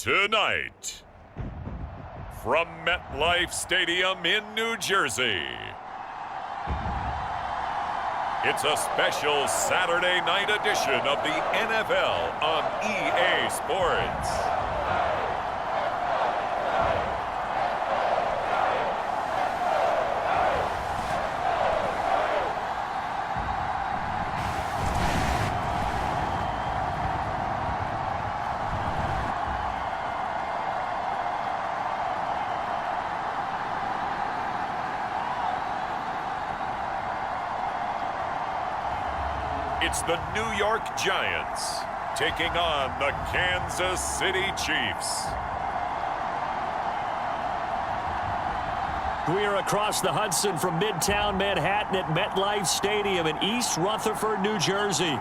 Tonight, from MetLife Stadium in New Jersey, it's a special Saturday night edition of the NFL on EA Sports. It's the New York Giants taking on the Kansas City Chiefs. We are across the Hudson from Midtown Manhattan at MetLife Stadium in East Rutherford, New Jersey.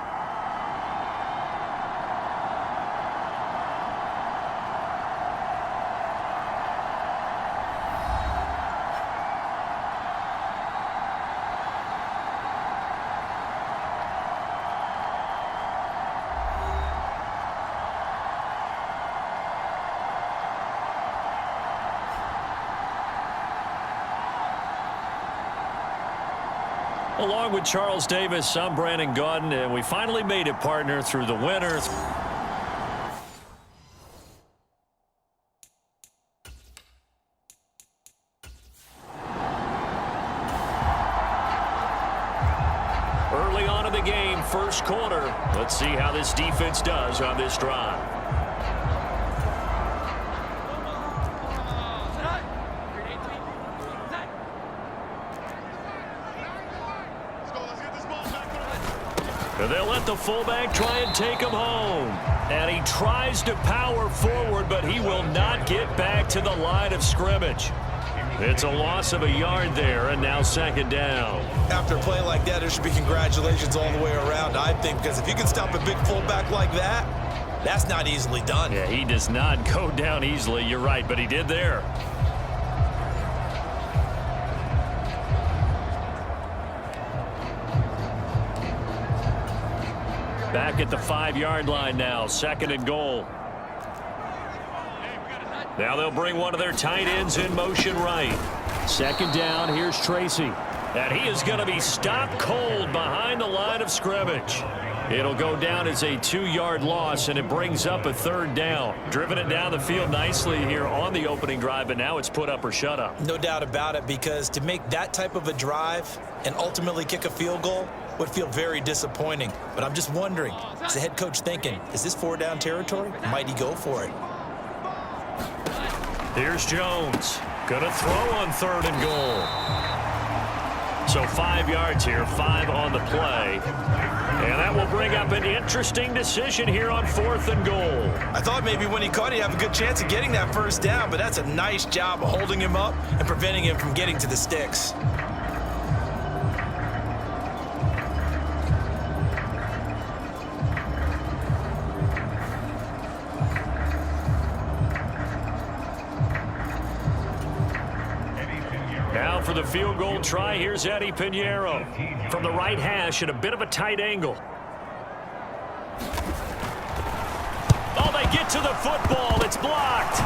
Along with Charles Davis, I'm Brandon Gaudin, and we finally made it, partner, through the winter. Early on in the game, first quarter. Let's see how this defense does on this drive. They'll let the fullback try and take him home. And he tries to power forward, but he will not get back to the line of scrimmage. It's a loss of a yard there, and now second down. After a play like that, there should be congratulations all the way around, I think, because if you can stop a big fullback like that, that's not easily done. Yeah, he does not go down easily. You're right, but he did there. Back at the 5-yard line now, second and goal. Now they'll bring one of their tight ends in motion right. Second down, here's Tracy. And he is going to be stopped cold behind the line of scrimmage. It'll go down as a 2-yard loss, and it brings up a third down. Driven it down the field nicely here on the opening drive, but now it's put up or shut up. No doubt about it, because to make that type of a drive and ultimately kick a field goal would feel very disappointing. But I'm just wondering, is the head coach thinking, is this 4-down territory? Might he go for it? Here's Jones. Gonna throw on third and goal. So 5 yards here, 5 on the play. And that will bring up an interesting decision here on fourth and goal. I thought maybe when he caught it, he'd have a good chance of getting that first down, but that's a nice job of holding him up and preventing him from getting to the sticks. Now for the field goal try, here's Eddie Pinheiro from the right hash at a bit of a tight angle. Oh, they get to the football. It's blocked.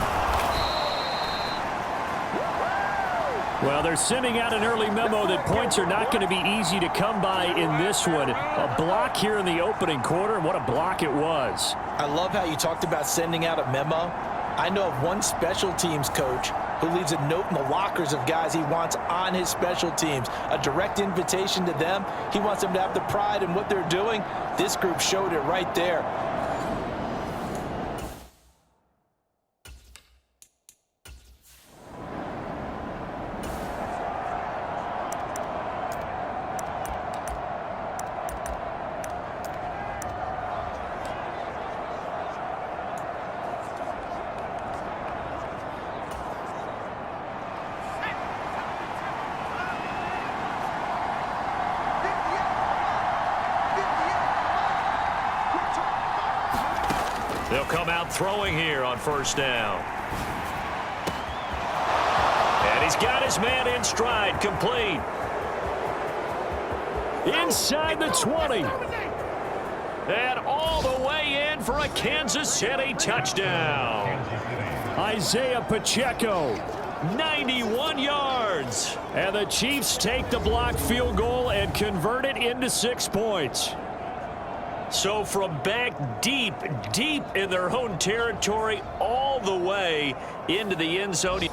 Well, they're sending out an early memo that points are not going to be easy to come by in this one. A block here in the opening quarter, and what a block it was. I love how you talked about sending out a memo. I know of one special teams coach who leaves a note in the lockers of guys he wants on his special teams, a direct invitation to them. He wants them to have the pride in what they're doing. This group showed it right there. They'll come out throwing here on first down. And he's got his man in stride, complete. Inside the 20. And all the way in for a Kansas City touchdown. Isaiah Pacheco, 91 yards. And the Chiefs take the blocked field goal and convert it into 6 points. So from back deep in their own territory all the way into the end zone.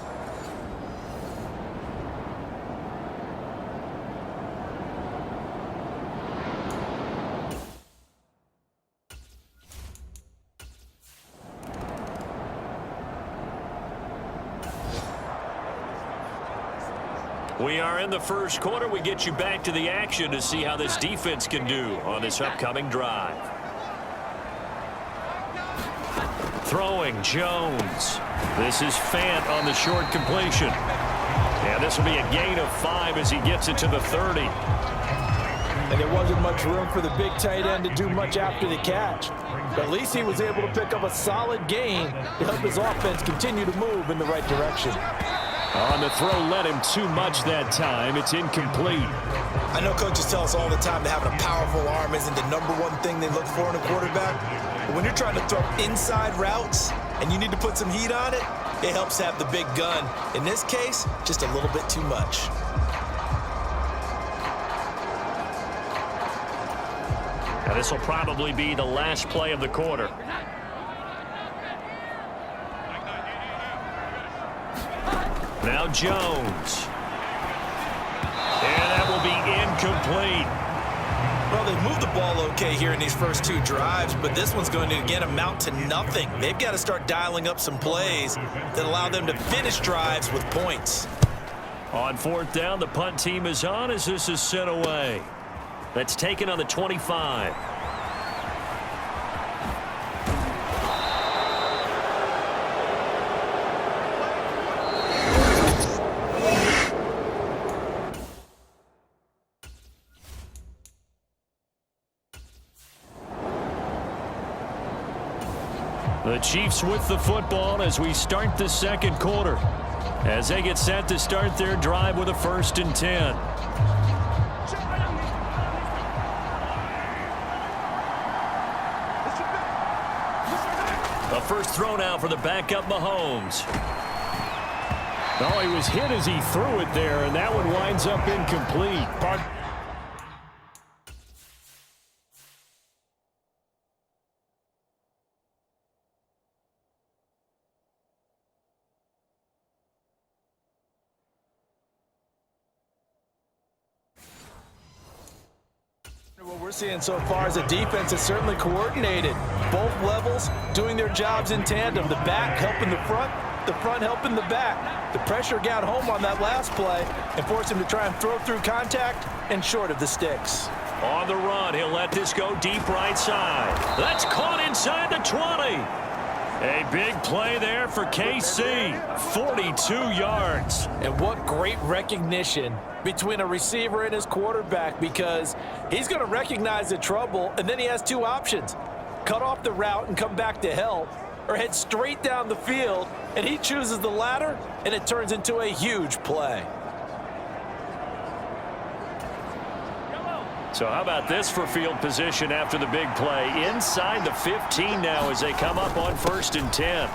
We are in the first quarter. We get you back to the action to see how this defense can do on this upcoming drive. Throwing Jones. This is Fant on the short completion. And this will be a gain of 5 as he gets it to the 30. And there wasn't much room for the big tight end to do much after the catch. But at least he was able to pick up a solid gain to help his offense continue to move in the right direction. On the throw led him too much that time. It's incomplete. I know coaches tell us all the time that having a powerful arm isn't the #1 thing they look for in a quarterback. But when you're trying to throw inside routes and you need to put some heat on it, it helps to have the big gun. In this case, just a little bit too much. Now this will probably be the last play of the quarter. Now Jones. And that will be incomplete. Well, they moved the ball okay here in these first 2 drives, but this one's going to, again, amount to nothing. They've got to start dialing up some plays that allow them to finish drives with points. On 4th down, the punt team is on as this is sent away. That's taken on the 25. The Chiefs with the football as we start the second quarter, as they get set to start their drive with a 1st and 10. The first throw now for the backup Mahomes. Oh, he was hit as he threw it there, and that one winds up incomplete. What we're seeing so far is a defense that's certainly coordinated. Both levels doing their jobs in tandem. The back helping the front helping the back. The pressure got home on that last play and forced him to try and throw through contact and short of the sticks. On the run, he'll let this go deep right side. That's caught inside the 20. A big play there for KC. 42 yards. And what great recognition between a receiver and his quarterback, because he's going to recognize the trouble, and then he has 2 options. Cut off the route and come back to help, or head straight down the field, and he chooses the latter, and it turns into a huge play. So how about this for field position after the big play? Inside the 15 now as they come up on 1st and 10.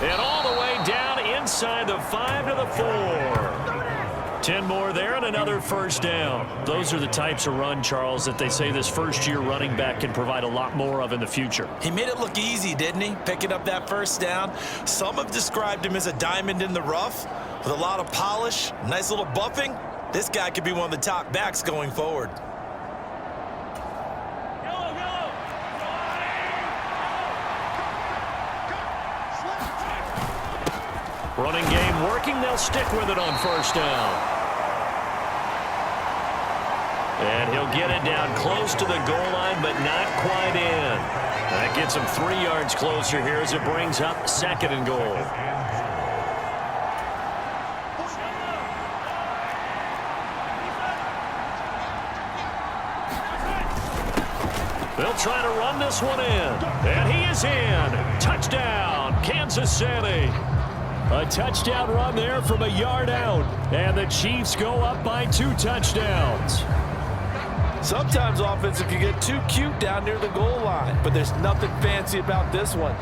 And all the way down inside the 5 to the 4. 10 more there and another 1st down. Those are the types of run, Charles, that they say this first-year running back can provide a lot more of in the future. He made it look easy, didn't he? Picking up that 1st down. Some have described him as a diamond in the rough with a lot of polish, nice little buffing. This guy could be one of the top backs going forward. Running game working. They'll stick with it on 1st down. And he'll get it down close to the goal line, but not quite in. That gets him 3 yards closer here as it brings up 2nd and goal. They'll try to run this one in. And he is in. Touchdown, Kansas City. A touchdown run there from a yard out. And the Chiefs go up by 2 touchdowns. Sometimes offense can get too cute down near the goal line, but there's nothing fancy about this one.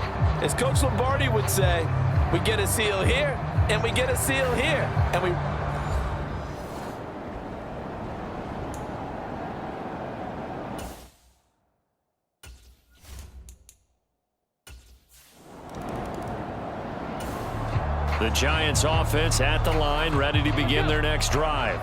As Coach Lombardi would say, we get a seal here, and we get a seal here, and we... The Giants offense at the line, ready to begin their next drive.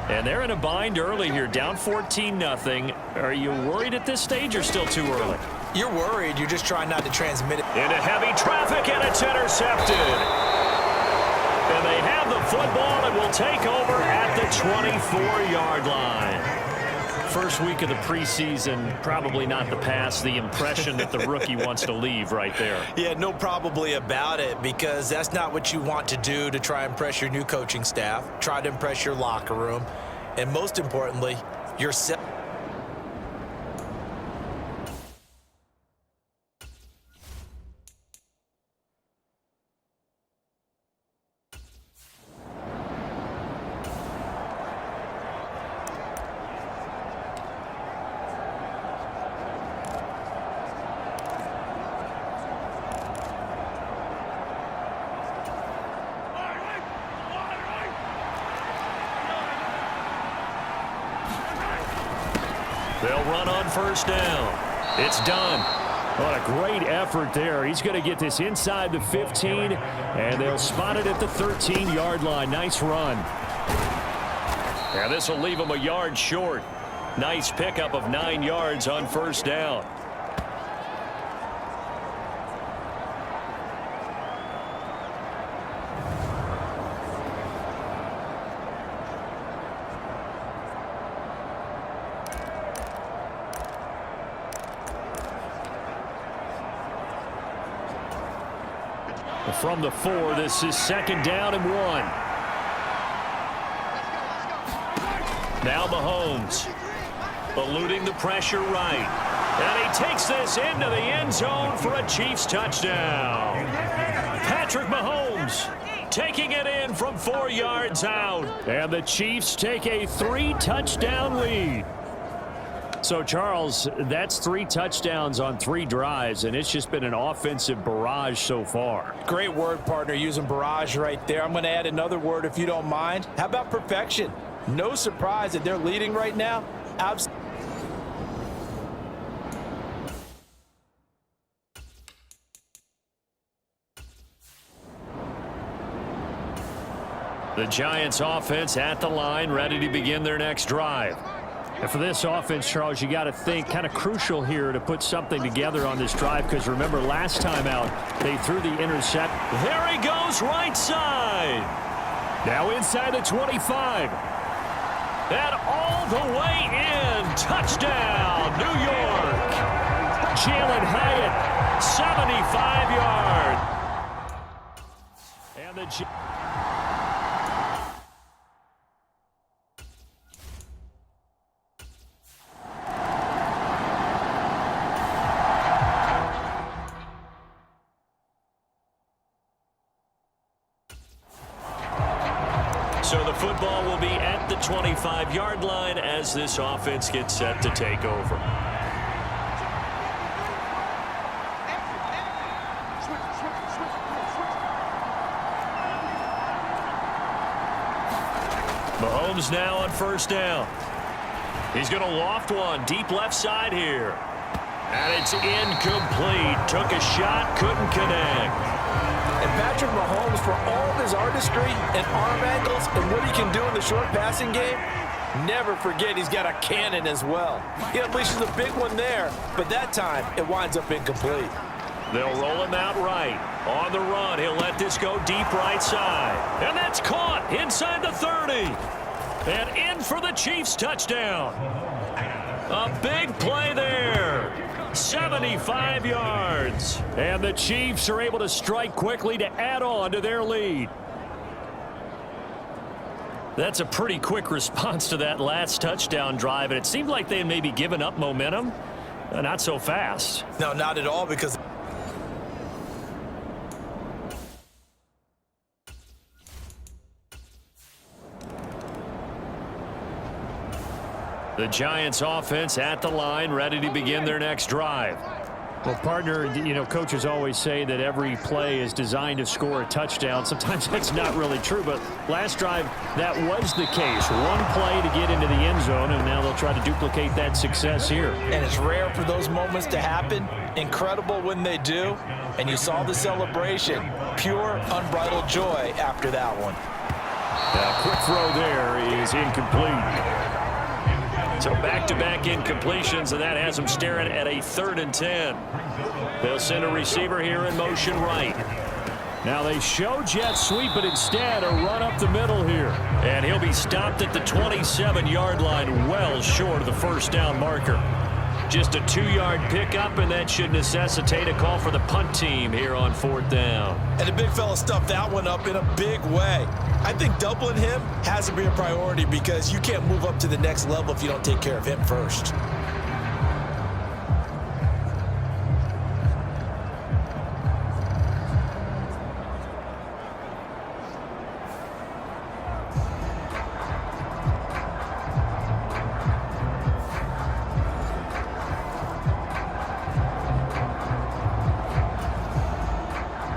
And they're in a bind early here, down 14-0. Are you worried at this stage or still too early? You're worried. You're just trying not to transmit it. Into heavy traffic, and it's intercepted. And they have the football and will take over at the 24-yard line. First week of the preseason, probably not the pass, the impression that the rookie wants to leave right there. Yeah, no probably about it, because that's not what you want to do to try and impress your new coaching staff, try to impress your locker room, and most importantly, yourself. They'll run on first down. It's done. What a great effort there. He's going to get this inside the 15, and they'll spot it at the 13-yard line. Nice run. And this will leave him a yard short. Nice pickup of 9 yards on first down. From the 4, this is second down and 1. Now Mahomes, eluding the pressure right. And he takes this into the end zone for a Chiefs touchdown. Patrick Mahomes taking it in from 4 yards out. And the Chiefs take a 3-touchdown lead. So, Charles, that's 3 touchdowns on 3 drives, and it's just been an offensive barrage so far. Great word, partner, using barrage right there. I'm going to add another word if you don't mind. How about perfection? No surprise that they're leading right now. The Giants offense at the line, ready to begin their next drive. And for this offense, Charles, you got to think kind of crucial here to put something together on this drive, because remember last time out they threw the intercept. There he goes, right side. Now inside the 25. And all the way in. Touchdown, New York. Jalen Hyatt, 75 yards. And the So the football will be at the 25-yard line as this offense gets set to take over. Mahomes now on first down. He's going to loft one deep left side here. And it's incomplete. Took a shot, couldn't connect. And Patrick Mahomes, for all of his artistry and arm angles and what he can do in the short passing game, never forget he's got a cannon as well. He unleashes a big one there, but that time it winds up incomplete. They'll roll him out right. On the run, he'll let this go deep right side. And that's caught inside the 30. And in for the Chiefs touchdown. A big play there. 75 yards. And the Chiefs are able to strike quickly to add on to their lead. That's a pretty quick response to that last touchdown drive, and it seemed like they had maybe given up momentum. Not so fast. No, not at all, because The Giants offense at the line, ready to begin their next drive. Well, partner, you know, coaches always say that every play is designed to score a touchdown. Sometimes that's not really true, but last drive, that was the case. One play to get into the end zone, and now they'll try to duplicate that success here. And it's rare for those moments to happen. Incredible when they do. And you saw the celebration. Pure, unbridled joy after that one. A quick throw there is incomplete. So back-to-back incompletions, and that has them staring at a 3rd and 10. They'll send a receiver here in motion right. Now they show jet sweep, but instead a run up the middle here. And he'll be stopped at the 27-yard line, well short of the first down marker. Just a 2-yard pickup, and that should necessitate a call for the punt team here on 4th down. And the big fella stuffed that one up in a big way. I think doubling him has to be a priority because you can't move up to the next level if you don't take care of him first.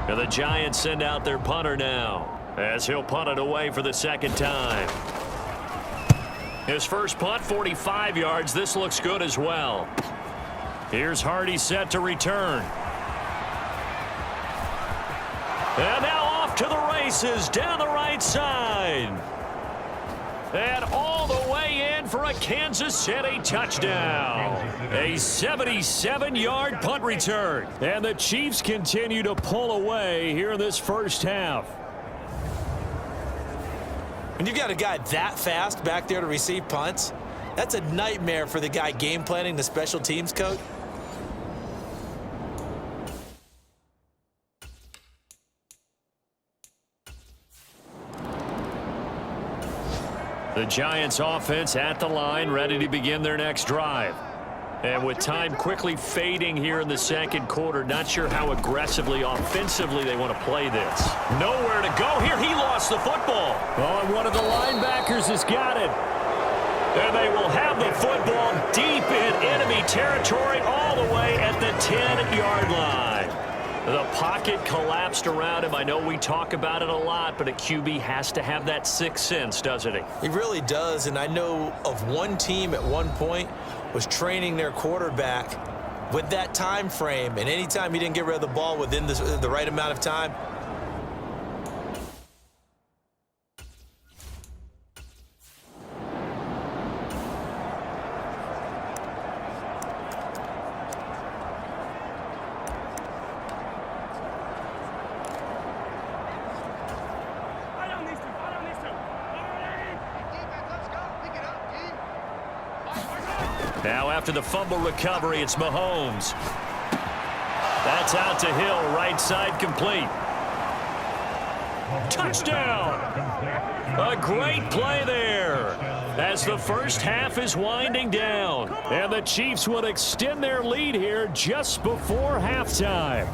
And the Giants send out their punter now, as he'll punt it away for the 2nd time. His first punt, 45 yards. This looks good as well. Here's Hardy set to return. And now off to the races down the right side. And all the way in for a Kansas City touchdown. A 77-yard punt return. And the Chiefs continue to pull away here in this first half. When you've got a guy that fast back there to receive punts, that's a nightmare for the guy game planning, the special teams coach. The Giants offense at the line, ready to begin their next drive. And with time quickly fading here in the 2nd quarter, not sure how aggressively, offensively they want to play this. Nowhere to go here. He lost the football. Oh, and one of the linebackers has got it. And they will have the football deep in enemy territory all the way at the 10-yard line. The pocket collapsed around him. I know we talk about it a lot, but a QB has to have that 6th sense, doesn't he? He really does, and I know of one team at one point was training their quarterback with that time frame, and anytime he didn't get rid of the ball within the right amount of time, Now after the fumble recovery, it's Mahomes. That's out to Hill, right side complete. Touchdown! A great play there as the first half is winding down. And the Chiefs will extend their lead here just before halftime.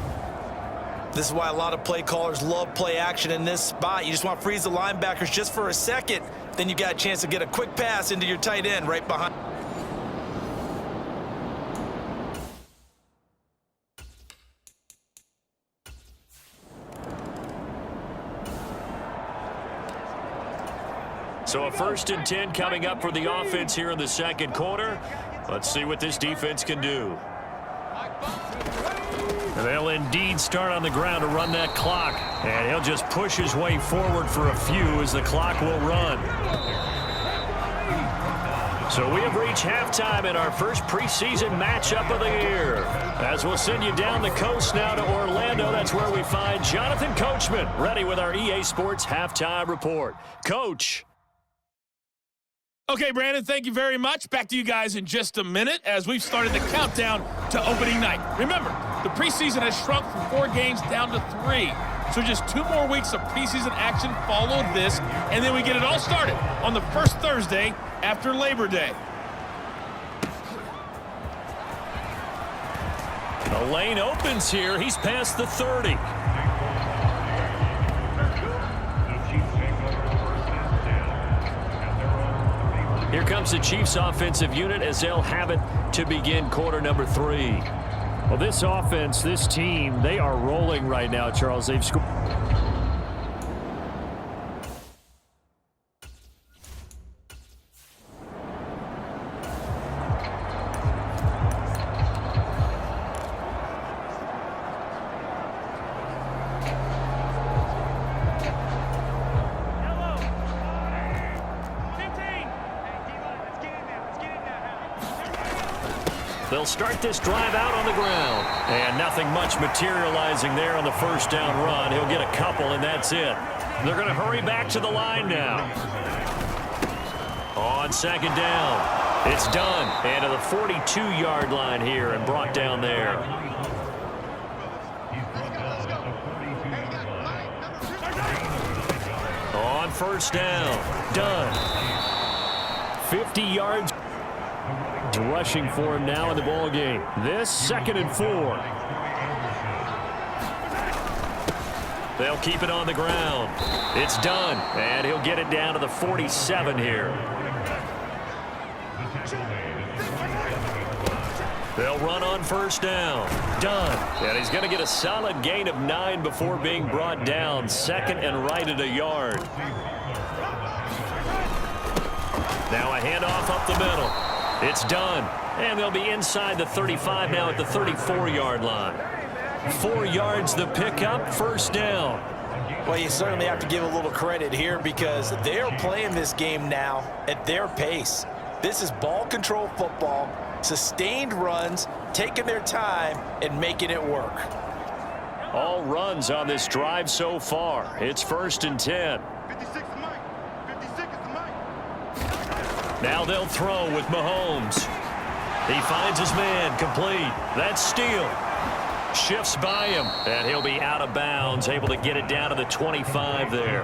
this is why a lot of play callers love play action in this spot. You just want to freeze the linebackers just for a second. Then you got a chance to get a quick pass into your tight end right behind. So a 1st and 10 coming up for the offense here in the 2nd quarter. Let's see what this defense can do. They'll indeed start on the ground to run that clock. And he'll just push his way forward for a few as the clock will run. So we have reached halftime in our first preseason matchup of the year. As we'll send you down the coast now to Orlando, that's where we find Jonathan Coachman, ready with our EA Sports Halftime Report. Coach. Okay, Brandon, thank you very much. Back to you guys in just a minute as we've started the countdown to opening night. Remember, the preseason has shrunk from 4 games down to 3. So just 2 more weeks of preseason action follow this, and then we get it all started on the first Thursday after Labor Day. The lane opens here. He's past the 30. Here comes the Chiefs offensive unit as they'll have it to begin quarter number 3. Well, this offense, this team, they are rolling right now, Charles. They've scored. They'll start this drive out on the ground. And nothing much materializing there on the first down run. He'll get a couple, and that's it. They're going to hurry back to the line now. On second down, it's done. And to the 42-yard line here and brought down there. On first down, done. 50 yards. Rushing for him now in the ball game. This 2nd and 4. They'll keep it on the ground. It's done, and he'll get it down to the 47 here. They'll run on first down. Done. And he's going to get a solid gain of 9 before being brought down. 2nd and right at a yard. Now a handoff up the middle. It's done, and they'll be inside the 35 now at the 34-yard line. 4 yards the pickup, first down. Well, you certainly have to give a little credit here because they're playing this game now at their pace. This is ball control football, sustained runs, taking their time and making it work. All runs on this drive so far. It's 1st and 10. Now they'll throw with Mahomes. He finds his man, complete. That's Steele. Shifts by him, and he'll be out of bounds, able to get it down to the 25 there.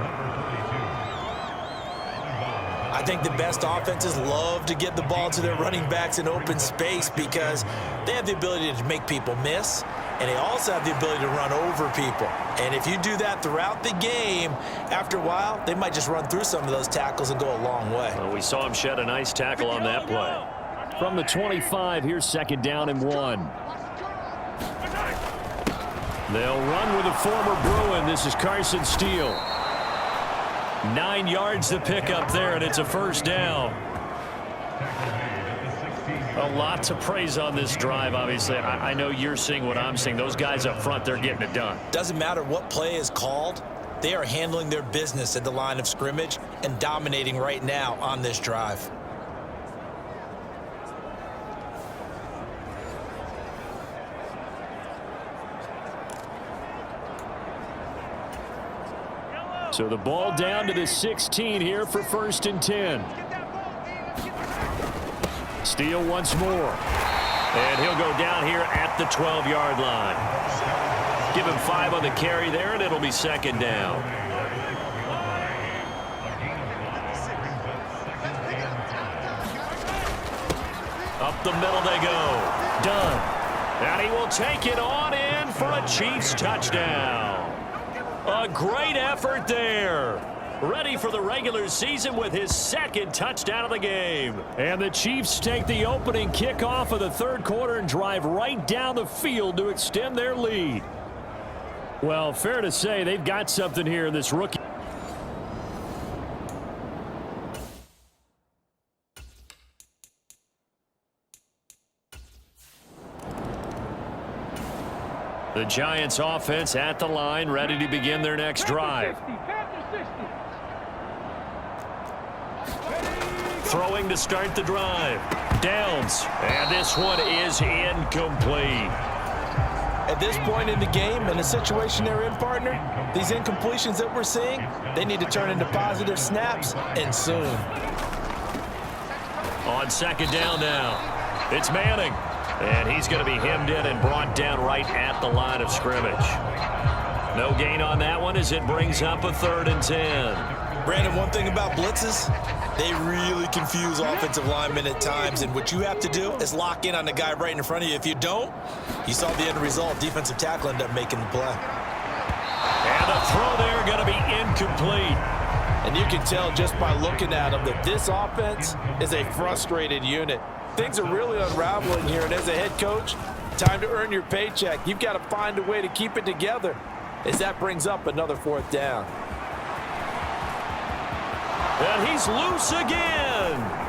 I think the best offenses love to get the ball to their running backs in open space because they have the ability to make people miss, and they also have the ability to run over people. And if you do that throughout the game, after a while, they might just run through some of those tackles and go a long way. Well, we saw him shed a nice tackle on that play. From the 25, here's 2nd down and 1. They'll run with a former Bruin. This is Carson Steele. 9 yards to pick up there, and it's a first down. A lot to praise on this drive, obviously. I know you're seeing what I'm seeing. Those guys up front, they're getting it done. Doesn't matter what play is called. They are handling their business at the line of scrimmage and dominating right now on this drive. So the ball down to the 16 here for 1st and 10. Steele once more. And he'll go down here at the 12-yard line. Give him 5 on the carry there, and it'll be 2nd down. Up the middle they go. Done. And he will take it on in for a Chiefs touchdown. A great effort there. Ready for the regular season with his 2nd touchdown of the game. And the Chiefs take the opening kickoff of the 3rd quarter and drive right down the field to extend their lead. Well, fair to say they've got something here in this rookie. The Giants offense at the line, ready to begin their next drive. Throwing to start the drive. Downs. And this one is incomplete. At this point in the game, in the situation they're in, partner, these incompletions that we're seeing, they need to turn into positive snaps, and soon. On 2nd down now, it's Manning. And he's going to be hemmed in and brought down right at the line of scrimmage. No gain on that one as it brings up a 3rd and 10. Brandon, one thing about blitzes, they really confuse offensive linemen at times, and what you have to do is lock in on the guy right in front of you. If you don't, you saw the end result. Defensive tackle ended up making the play. And the throw there going to be incomplete. And you can tell just by looking at them that this offense is a frustrated unit. Things are really unraveling here, and as a head coach, time to earn your paycheck. You've got to find a way to keep it together as that brings up another 4th down. And he's loose again.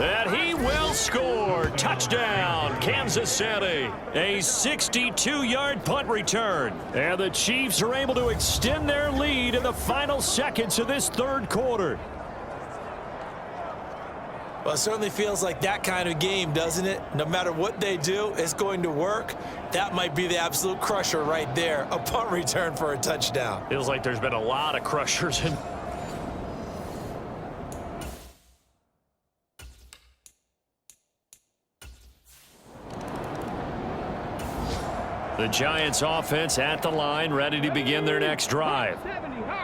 And he will score. Touchdown, Kansas City. A 62-yard punt return. And the Chiefs are able to extend their lead in the final seconds of this 3rd quarter. Well, it certainly feels like that kind of game, doesn't it? No matter what they do, it's going to work. That might be the absolute crusher right there. A punt return for a touchdown. Feels like there's been a lot of crushers in. The Giants offense at the line, ready to begin their next drive.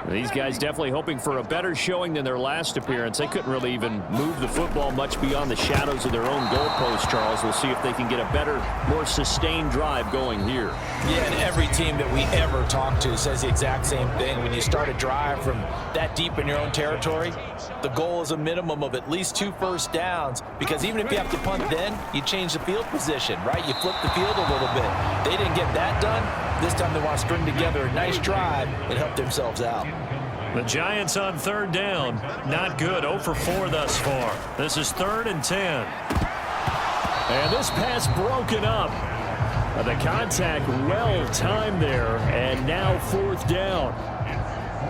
These guys definitely hoping for a better showing than their last appearance. They couldn't really even move the football much beyond the shadows of their own goalpost, Charles. We'll see if they can get a better, more sustained drive going here. Yeah, and every team that we ever talk to says the exact same thing. When you start a drive from that deep in your own territory, the goal is a minimum of at least 2 first downs, because even if you have to punt then, you change the field position, right? You flip the field a little bit. They didn't get that done. This time they want to string together a nice drive and help themselves out. The Giants on 3rd down. Not good. 0 for 4 thus far. This is 3rd and 10. And this pass broken up. The contact well timed there. And now 4th down.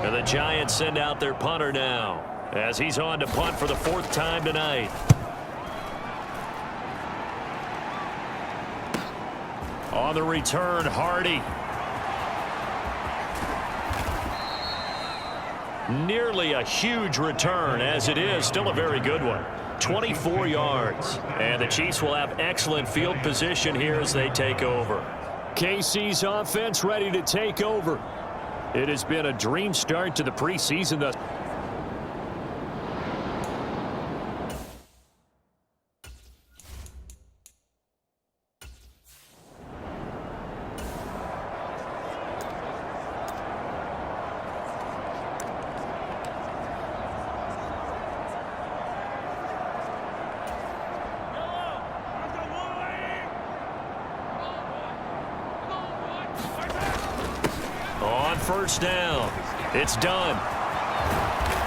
And the Giants send out their punter now, as he's on to punt for the 4th time tonight. On the return, Hardy. Nearly a huge return, as it is. Still a very good one. 24 yards. And the Chiefs will have excellent field position here as they take over. KC's offense ready to take over. It has been a dream start to the preseason thus. On 1st down, it's done.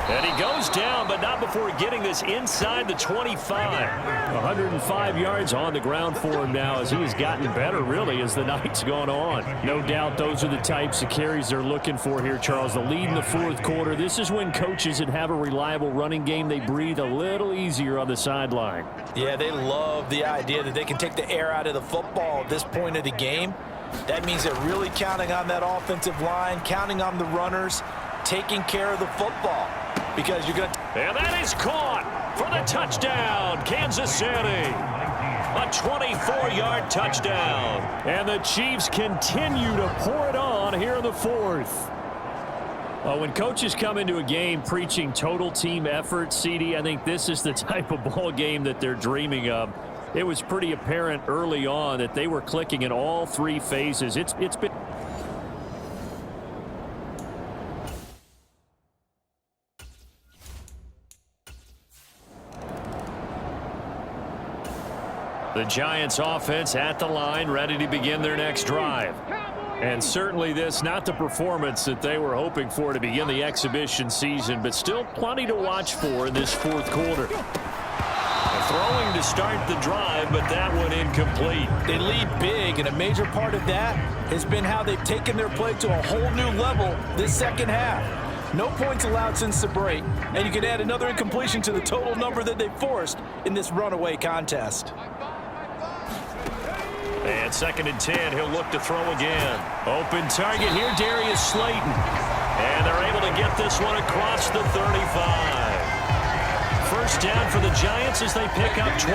And he goes down, but not before getting this inside the 25. 105 yards on the ground for him now, as he has gotten better, really, as the night's gone on. No doubt those are the types of carries they're looking for here, Charles. The lead in the 4th quarter. This is when coaches that have a reliable running game, they breathe a little easier on the sideline. Yeah, they love the idea that they can take the air out of the football at this point of the game. That means they're really counting on that offensive line, counting on the runners, taking care of the football. Because you're going to... And that is caught for the touchdown, Kansas City. A 24-yard touchdown. And the Chiefs continue to pour it on here in the 4th. When coaches come into a game preaching total team effort, CD, I think this is the type of ball game that they're dreaming of. It was pretty apparent early on that they were clicking in all 3 phases. It's been... The Giants offense at the line, ready to begin their next drive. And certainly this, not the performance that they were hoping for to begin the exhibition season, but still plenty to watch for in this 4th quarter. Throwing to start the drive, but that one incomplete. They lead big, and a major part of that has been how they've taken their play to a whole new level this 2nd half. No points allowed since the break, and you can add another incompletion to the total number that they forced in this runaway contest. And 2nd and 10, he'll look to throw again. Open target here, Darius Slayton. And they're able to get this one across the 35. 1st down for the Giants as they pick up 12.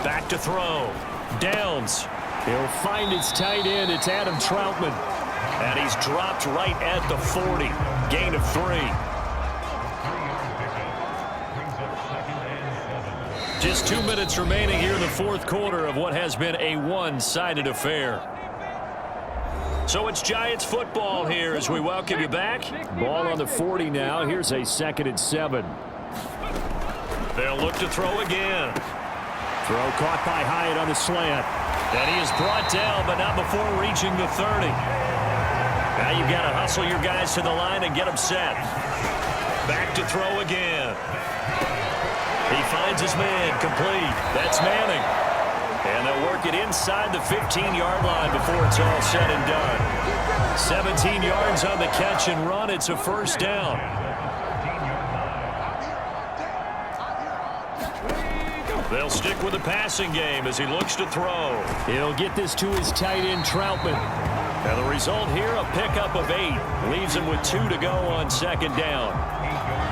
Back to throw. Downs. He'll find his tight end. It's Adam Troutman. And he's dropped right at the 40. Gain of 3. Just 2 minutes remaining here in the fourth quarter of what has been a one-sided affair. So it's Giants football here as we welcome you back. Ball on the 40 now. Here's a 2nd and 7. They'll look to throw again. Throw caught by Hyatt on the slant. And he is brought down, but not before reaching the 30. Now you've got to hustle your guys to the line and get them set. Back to throw again. He finds his man complete. That's Manning. And they'll work it inside the 15-yard line before it's all said and done. 17 yards on the catch and run. It's a first down. They'll stick with the passing game as he looks to throw. He'll get this to his tight end, Troutman. And the result here, a pickup of 8. Leaves him with 2 to go on 2nd down.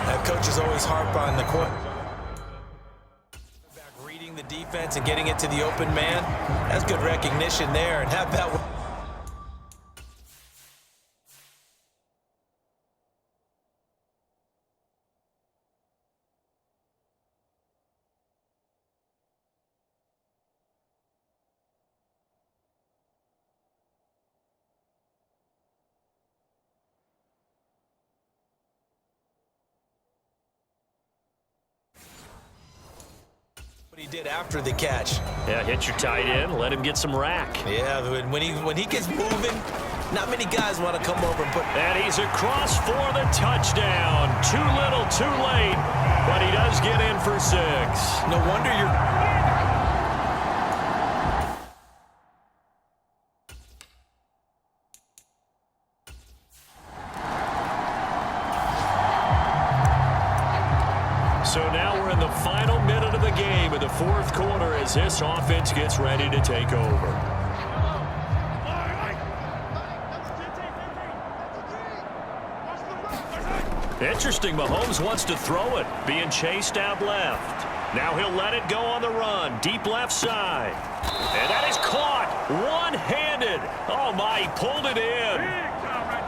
That coach is always harp on the quarterback reading the defense and getting it to the open man. That's good recognition there. And how about... he did after the catch. Yeah, hit your tight end, let him get some rack. Yeah, when he gets moving, not many guys want to come over and put... And he's across for the touchdown. Too little, too late, but he does get in for 6. No wonder you're... So now we're in the final minute of the game in the fourth quarter as this offense gets ready to take over. Interesting, Mahomes wants to throw it, being chased out left. Now he'll let it go on the run, deep left side. And that is caught, one-handed. Oh my, he pulled it in.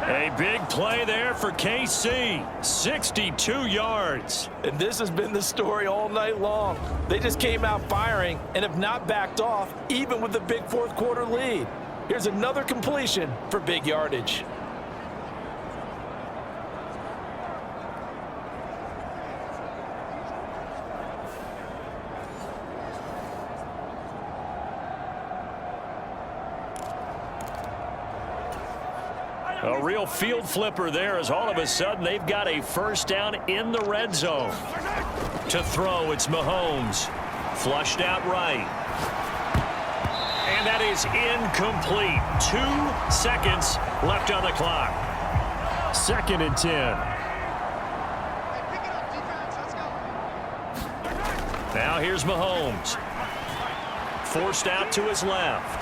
A big play there for KC, 62 yards. And this has been the story all night long. They just came out firing and have not backed off, even with the big fourth quarter lead. Here's another completion for big yardage. A real field flipper there as all of a sudden they've got a first down in the red zone. To throw, it's Mahomes. Flushed out right. And that is incomplete. 2 seconds left on the clock. 2nd and 10. Now here's Mahomes. Forced out to his left.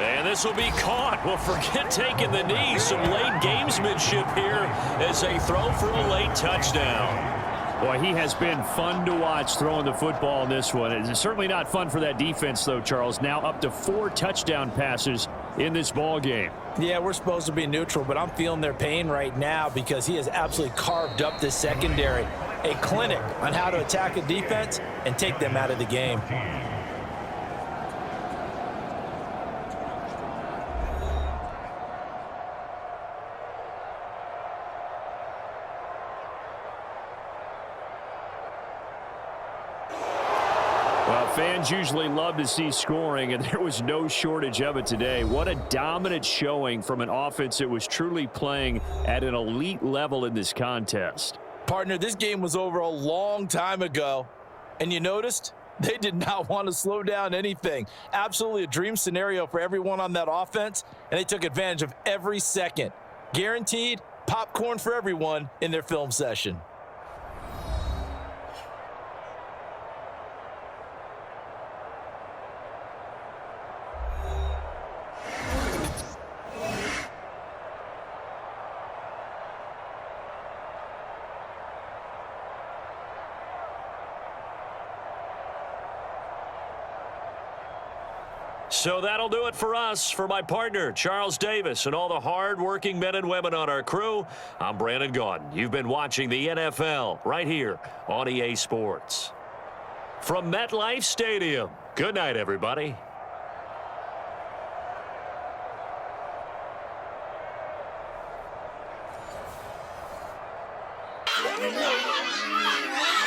And this will be caught. Well, forget taking the knee. Some late gamesmanship here as they throw for a late touchdown. Boy, he has been fun to watch throwing the football in this one. It's certainly not fun for that defense, though, Charles. Now up to 4 touchdown passes in this ball game. Yeah, we're supposed to be neutral, but I'm feeling their pain right now because he has absolutely carved up the secondary. A clinic on how to attack a defense and take them out of the game. Fans usually love to see scoring, and there was no shortage of it today. What a dominant showing from an offense that was truly playing at an elite level in this contest. Partner, this game was over a long time ago, and you noticed they did not want to slow down anything. Absolutely a dream scenario for everyone on that offense, and they took advantage of every second. Guaranteed popcorn for everyone in their film session. So that'll do it for us. For my partner, Charles Davis, and all the hard-working men and women on our crew, I'm Brandon Gaudin. You've been watching the NFL right here on EA Sports. from MetLife Stadium. Good night, everybody. Yeah.